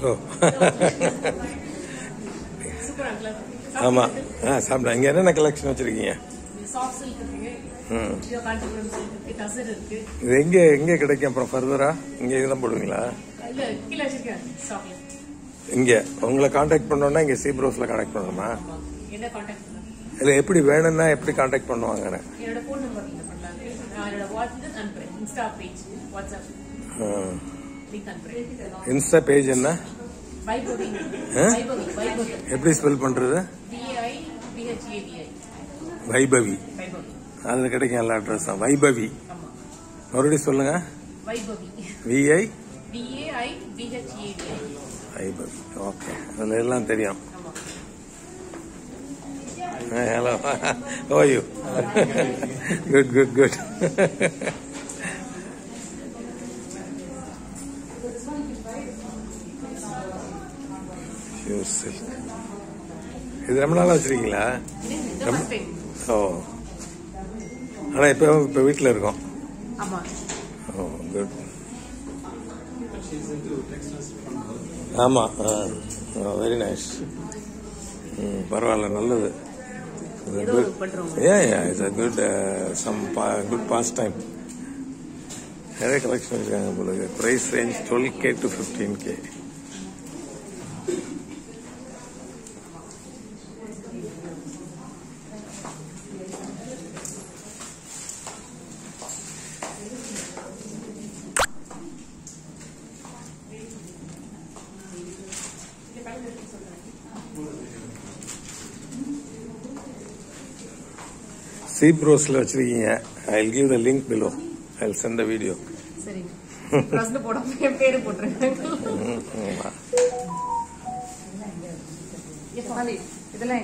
ஓ ஆமா சாப்பிட்டேன். இங்க என்னென்ன கலெக்ஷன் வச்சிருக்கீங்க? இது எங்க எங்க கிடைக்கும்? அப்புறம் ஃபர்தரா இங்க இதெல்லாம் போடுவீங்களா? இங்க உங்களை கான்டாக்ட் பண்ணோம்னா இங்க சீப்ரோஸ்ல கான்டாக்ட் பண்ணணுமா? இல்ல எப்படி வேணும்னா எப்படி கான்டாக்ட் பண்ணுவாங்க? இன்ஸ்டா பேஜ் என்ன? எப்படி ஸ்பெல் பண்றது? வைபவி. அதுல கிடைக்கும் எல்லா அட்ரஸ் தான். வைபவி. மறுபடியும் சொல்லுங்க. வைபவி. ஓகே, அதுல எல்லாம் தெரியும். Hello, how are you? Good. இது ரொம்ப நாளா வச்சிருக்கீங்களா? ஓ, ஆனா இப்ப வீட்டுல இருக்கோம். ஓ குட். ஆமா, வெரி நைஸ். பரவாயில்ல, நல்லது. It's a good some good pastime. நிறைய கலெக்ஷன் வச்சிருக்காங்க உங்களுக்கு. Price range 12K to 15K. சீப்ரோஸ்ல வச்சிருக்கீங்க. I'll give the link below. I'll send the video. சரி, பிரஸ்ல போடாம பேரு போட்றேன். இதெல்லாம்